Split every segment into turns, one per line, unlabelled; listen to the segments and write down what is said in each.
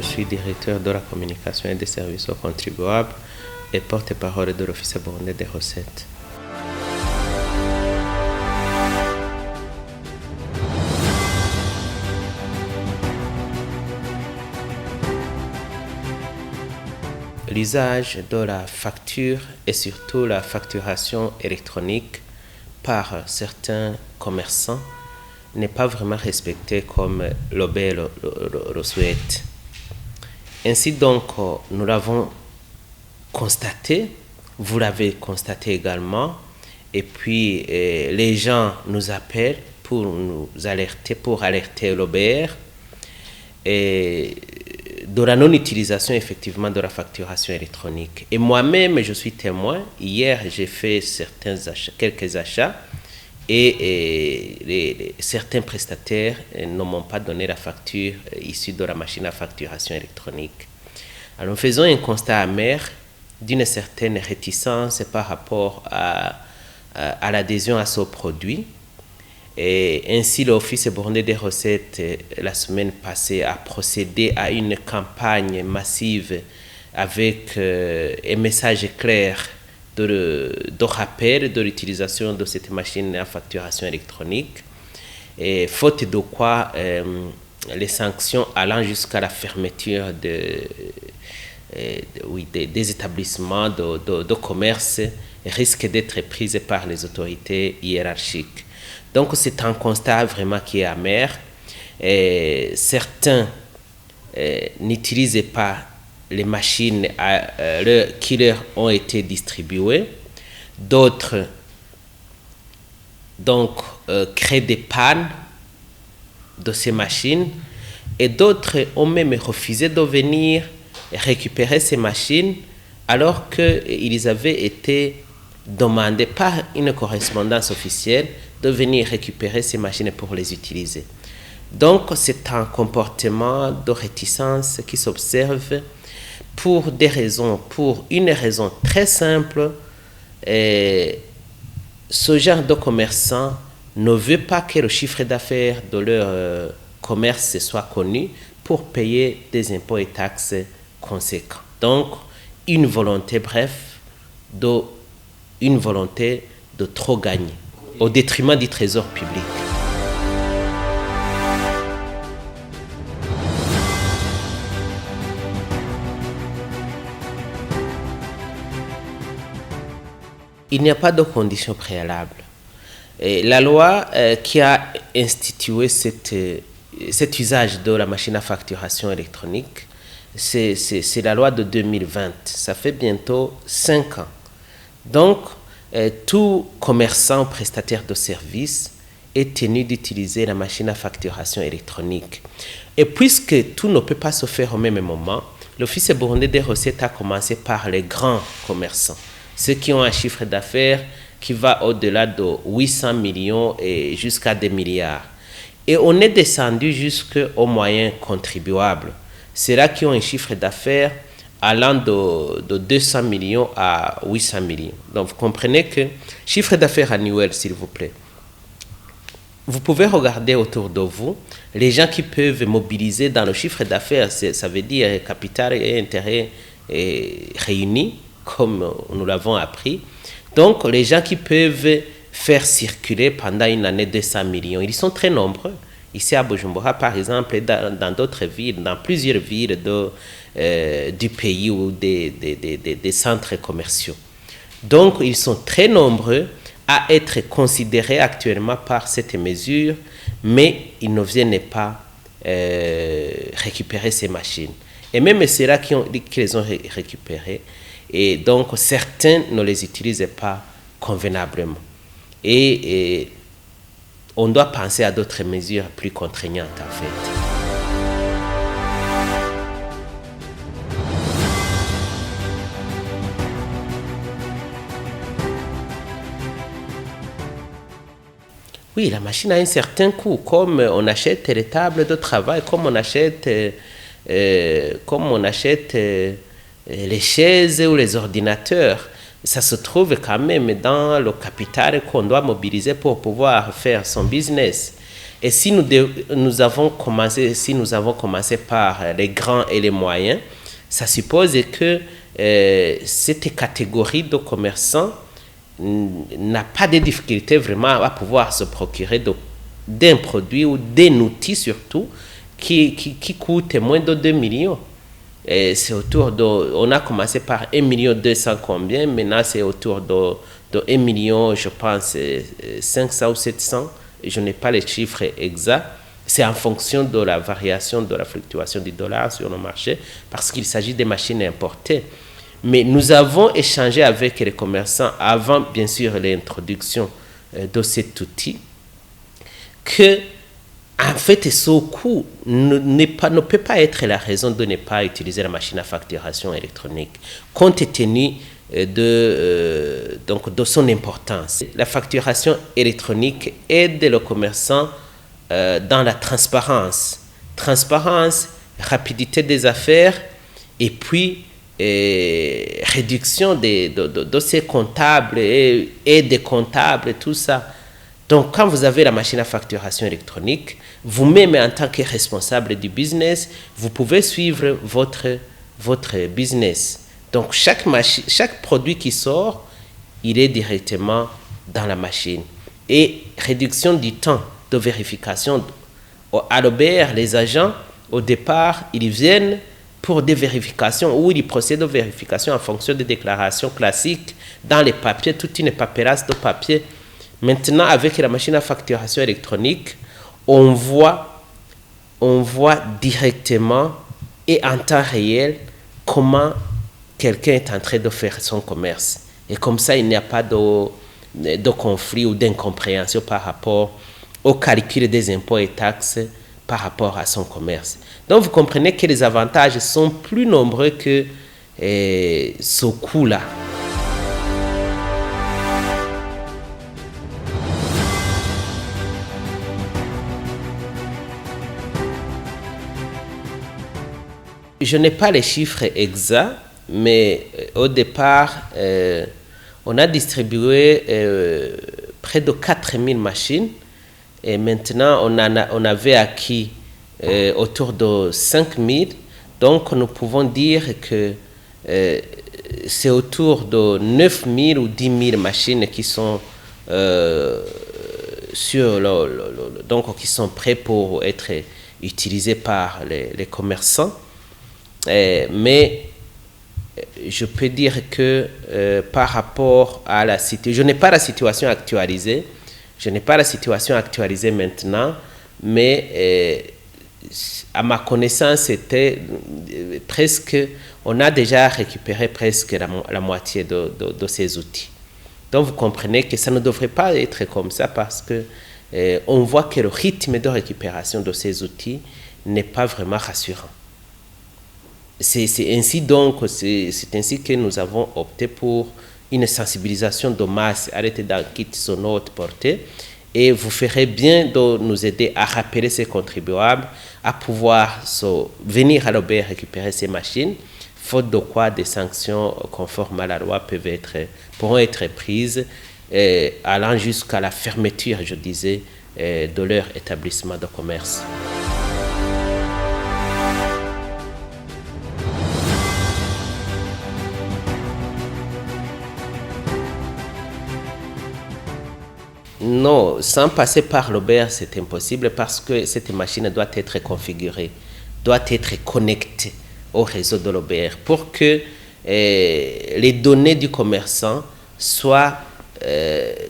je suis directeur de la communication et des services aux contribuables et porte-parole de l'Office burundais des recettes. L'usage de la facture et surtout la facturation électronique par certains commerçants n'est pas vraiment respecté comme l'OBE le souhaite. Ainsi donc, nous l'avons constaté, vous l'avez constaté également, et puis les gens nous appellent pour nous alerter, pour alerter l'OBR et de la non-utilisation effectivement de la facturation électronique. Et moi-même, je suis témoin. Hier, j'ai fait quelques achats et certains prestataires ne m'ont pas donné la facture issue de la machine à facturation électronique. Alors, nous faisons un constat amer d'une certaine réticence par rapport à l'adhésion à ce produit. Et ainsi, l'Office burundais des recettes, la semaine passée, a procédé à une campagne massive avec un message clair de rappel de l'utilisation de cette machine à facturation électronique. Et faute de quoi, les sanctions allant jusqu'à la fermeture des établissements de commerce risquent d'être prises par les autorités hiérarchiques. Donc, c'est un constat vraiment qui est amer. Certains n'utilisent pas les machines qui leur ont été distribuées. D'autres, donc, créent des pannes de ces machines. Et d'autres ont même refusé de venir récupérer ces machines alors qu'ils avaient été demandés par une correspondance officielle de venir récupérer ces machines pour les utiliser. Donc, c'est un comportement de réticence qui s'observe pour une raison très simple. Ce genre de commerçant ne veut pas que le chiffre d'affaires de leur commerce soit connu pour payer des impôts et taxes conséquents. Donc, une volonté de trop gagner au détriment du trésor public. Il n'y a pas de conditions préalables. Et la loi qui a institué cet usage de la machine à facturation électronique, c'est la loi de 2020. Ça fait bientôt 5 ans. Donc, tout commerçant prestataire de services est tenu d'utiliser la machine à facturation électronique. Et puisque tout ne peut pas se faire au même moment, l'Office burundais des recettes a commencé par les grands commerçants, ceux qui ont un chiffre d'affaires qui va au-delà de 800 millions et jusqu'à des milliards. Et on est descendu jusqu'aux moyens contribuables, ceux-là qui ont un chiffre d'affaires allant de 200 millions à 800 millions. Donc, vous comprenez que chiffre d'affaires annuel, s'il vous plaît. Vous pouvez regarder autour de vous les gens qui peuvent mobiliser dans le chiffre d'affaires, ça veut dire capital et intérêt réunis, comme nous l'avons appris. Donc, les gens qui peuvent faire circuler pendant une année 200 millions, ils sont très nombreux. Ici à Bujumbura, par exemple, et dans d'autres villes, dans plusieurs villes du pays ou des centres commerciaux. Donc, ils sont très nombreux à être considérés actuellement par cette mesure, mais ils ne viennent pas récupérer ces machines. Et même ceux-là qui les ont récupérées, et donc certains ne les utilisent pas convenablement. Et on doit penser à d'autres mesures plus contraignantes en fait. Oui, la machine a un certain coût, comme on achète les tables de travail, comme on achète les chaises ou les ordinateurs. Ça se trouve quand même dans le capital qu'on doit mobiliser pour pouvoir faire son business. Et si nous avons commencé par les grands et les moyens, ça suppose que cette catégorie de commerçants n'a pas de difficulté vraiment à pouvoir se procurer d'un produit ou d'un outil surtout qui coûte moins de 2 millions. Et c'est autour de, on a commencé par 1 million 200 combien, maintenant c'est autour de 1 million, je pense, 500 ou 700. Je n'ai pas les chiffres exacts. C'est en fonction de la variation, de la fluctuation du dollar sur le marché, parce qu'il s'agit de machines importées. Mais nous avons échangé avec les commerçants avant, bien sûr, l'introduction de cet outil, que, en fait, ce coût ne peut pas être la raison de ne pas utiliser la machine à facturation électronique, compte tenu de son importance. La facturation électronique aide le commerçant dans la transparence. Transparence, rapidité des affaires et puis réduction des dossiers comptables et des comptables, tout ça. Donc, quand vous avez la machine à facturation électronique, vous-même en tant que responsable du business, vous pouvez suivre votre business. Donc, chaque produit qui sort, il est directement dans la machine. Et réduction du temps de vérification. À l'OBR, les agents, au départ, ils viennent pour des vérifications ou ils procèdent aux vérifications en fonction des déclarations classiques dans les papiers, toute une paperasse de papier. Maintenant, avec la machine à facturation électronique, on voit directement et en temps réel comment quelqu'un est en train de faire son commerce. Et comme ça, il n'y a pas de conflit ou d'incompréhension par rapport au calcul des impôts et taxes par rapport à son commerce. Donc, vous comprenez que les avantages sont plus nombreux que ce coût-là. Je n'ai pas les chiffres exacts, mais au départ, on a distribué près de 4000 machines et maintenant on avait acquis autour de 5000. Donc nous pouvons dire que c'est autour de 9000 ou 10 000 machines qui sont donc qui sont prêts pour être utilisées par les commerçants. Mais je peux dire que par rapport à la situation, je n'ai pas la situation actualisée, maintenant, mais à ma connaissance, c'était presque, on a déjà récupéré presque la moitié de ces outils. Donc vous comprenez que ça ne devrait pas être comme ça parce que on voit que le rythme de récupération de ces outils n'est pas vraiment rassurant. C'est ainsi que nous avons opté pour une sensibilisation de masse arrêtée dans kit sonore portée, et vous ferez bien de nous aider à rappeler ces contribuables à pouvoir venir à l'OBR récupérer ces machines, faute de quoi des sanctions conformes à la loi pourront être prises, allant jusqu'à la fermeture, je disais, de leur établissement de commerce. Non, sans passer par l'OBR, c'est impossible parce que cette machine doit être configurée, doit être connectée au réseau de l'OBR pour que les données du commerçant soient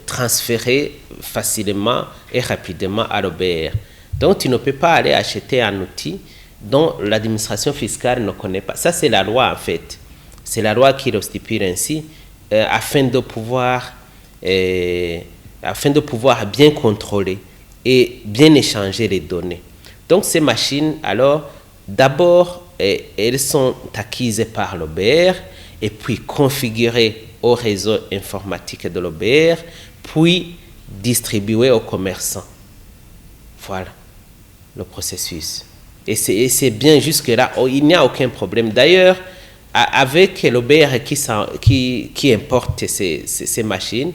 transférées facilement et rapidement à l'OBR. Donc, tu ne peux pas aller acheter un outil dont l'administration fiscale ne connaît pas. Ça, c'est la loi, en fait. C'est la loi qui le stipule ainsi, afin de pouvoir bien contrôler et bien échanger les données. Donc, ces machines, alors, d'abord, elles sont acquises par l'OBR et puis configurées au réseau informatique de l'OBR, puis distribuées aux commerçants. Voilà le processus. Et c'est bien jusque-là, il n'y a aucun problème. D'ailleurs, avec l'OBR qui importe ces machines,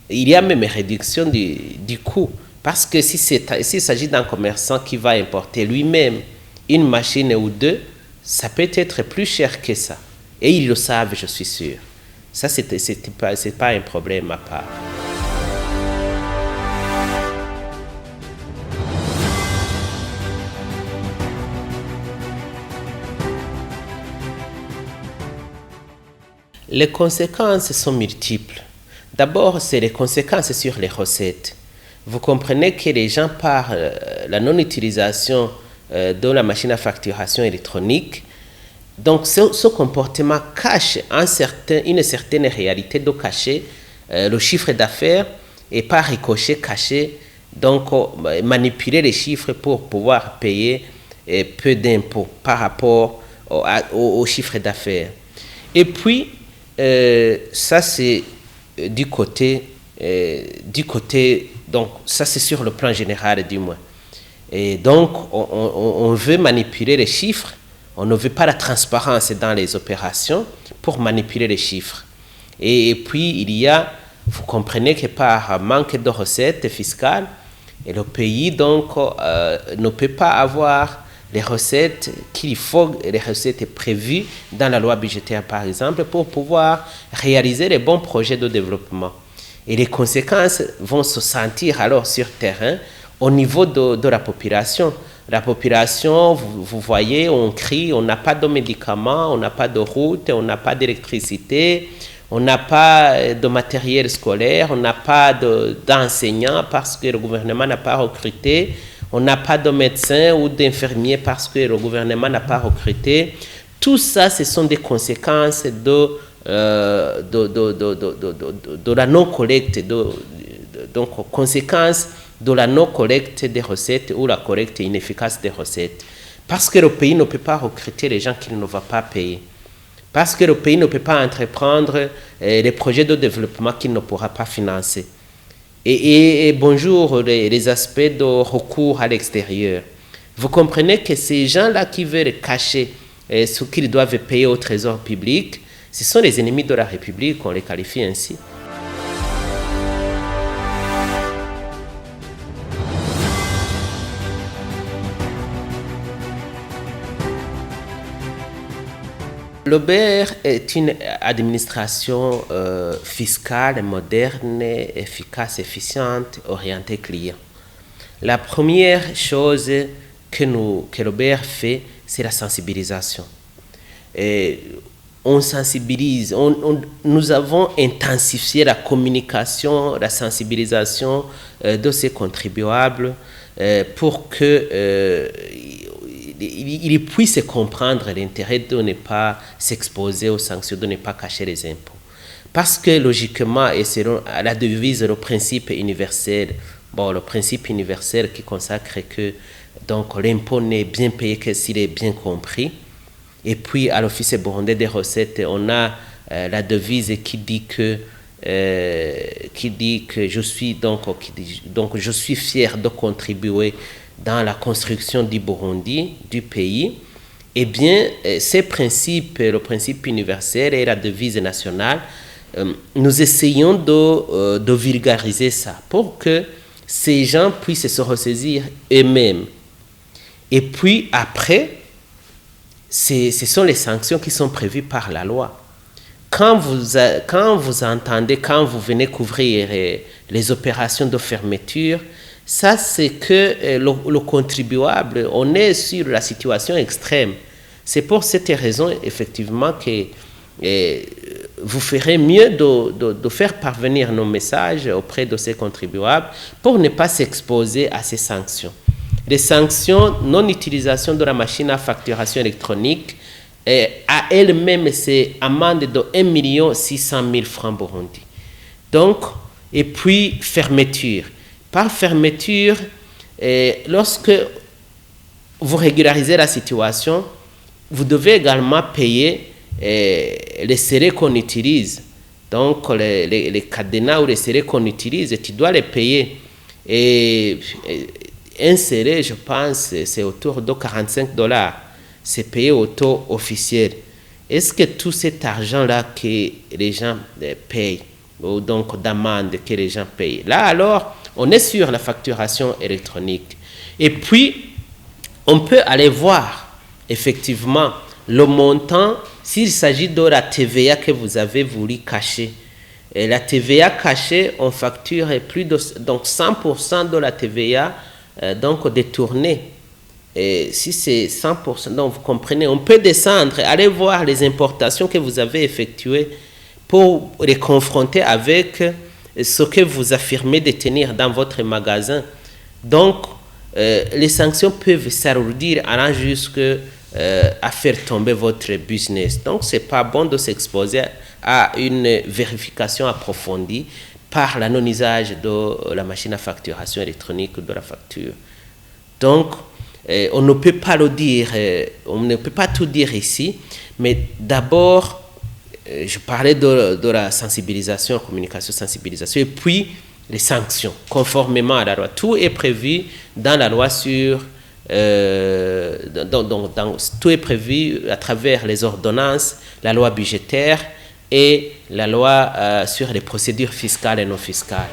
il y a même une réduction du coût Parce que s'il s'agit d'un commerçant qui va importer lui-même une machine ou deux, ça peut être plus cher que ça. Et ils le savent, je suis sûr. Ça, c'est pas un problème à part. Les conséquences sont multiples. D'abord, c'est les conséquences sur les recettes. Vous comprenez que les gens, par la non-utilisation de la machine à facturation électronique, donc ce comportement cache une certaine réalité de cacher le chiffre d'affaires et par ricochet cacher, donc manipuler les chiffres pour pouvoir payer peu d'impôts par rapport au chiffre d'affaires. Et puis, ça c'est du côté, donc ça c'est sur le plan général du moins. Et donc on veut manipuler les chiffres, on ne veut pas la transparence dans les opérations pour manipuler les chiffres. Et puis vous comprenez que par manque de recettes fiscales, et le pays donc ne peut pas avoir les recettes qu'il faut, les recettes prévues dans la loi budgétaire par exemple, pour pouvoir réaliser les bons projets de développement. Et les conséquences vont se sentir alors sur terrain au niveau de la population. La population, vous voyez, on crie, on n'a pas de médicaments, on n'a pas de route, on n'a pas d'électricité, on n'a pas de matériel scolaire, on n'a pas d'enseignants parce que le gouvernement n'a pas recruté. On n'a pas de médecins ou d'infirmiers parce que le gouvernement n'a pas recruté. Tout ça, ce sont des conséquences de la non-collecte, donc conséquences de la non-collecte des recettes ou la collecte inefficace des recettes. Parce que le pays ne peut pas recruter les gens qu'il ne va pas payer. Parce que le pays ne peut pas entreprendre les projets de développement qu'il ne pourra pas financer. Et bonjour les aspects de recours à l'extérieur. Vous comprenez que ces gens-là qui veulent cacher ce qu'ils doivent payer au trésor public, ce sont les ennemis de la République, on les qualifie ainsi. L'OBER est une administration fiscale moderne, efficace, efficiente, orientée client. La première chose que l'OBER fait, c'est la sensibilisation. On sensibilise, nous avons intensifié la communication, la sensibilisation de ces contribuables pour que il puisse comprendre l'intérêt de ne pas s'exposer aux sanctions, de ne pas cacher les impôts. Parce que logiquement, et selon la devise, le principe universel, le principe universel qui consacre que donc l'impôt n'est bien payé que s'il est bien compris. Et puis à l'Office burundais des recettes, on a la devise qui dit que je suis fier de contribuer dans la construction du Burundi, du pays. Eh bien, ces principes, le principe universel et la devise nationale, nous essayons de vulgariser ça pour que ces gens puissent se ressaisir eux-mêmes. Et puis après, ce sont les sanctions qui sont prévues par la loi. Quand vous venez couvrir les opérations de fermeture, ça c'est que le contribuable, on est sur la situation extrême. C'est pour cette raison, effectivement, que vous ferez mieux de faire parvenir nos messages auprès de ces contribuables pour ne pas s'exposer à ces sanctions. Les sanctions, non-utilisation de la machine à facturation électronique, à elle-même, c'est amende de 1 600 000 francs Burundi. Donc, et puis fermeture. Par fermeture, lorsque vous régularisez la situation, vous devez également payer les serrés qu'on utilise. Donc, les cadenas ou les serrés qu'on utilise, tu dois les payer. Et un serré, je pense, c'est autour de $45. C'est payé au taux officiel. Est-ce que tout cet argent-là que les gens payent, ou donc d'amende que les gens payent, là alors, on est sur la facturation électronique. Et puis, on peut aller voir effectivement le montant s'il s'agit de la TVA que vous avez voulu cacher. Et la TVA cachée, on facture plus de donc 100% de la TVA donc détournée. Et si c'est 100%, donc vous comprenez, on peut descendre, aller voir les importations que vous avez effectuées pour les confronter avec ce que vous affirmez détenir dans votre magasin. Donc, les sanctions peuvent s'alourdir allant jusqu'à faire tomber votre business. Donc, ce n'est pas bon de s'exposer à une vérification approfondie par la non-usage de la machine à facturation électronique ou de la facture. Donc, on ne peut pas le dire, on ne peut pas tout dire ici, mais d'abord, je parlais de la sensibilisation, communication, sensibilisation, et puis les sanctions, conformément à la loi. Tout est prévu dans la loi sur... tout est prévu à travers les ordonnances, la loi budgétaire et la loi sur les procédures fiscales et non fiscales.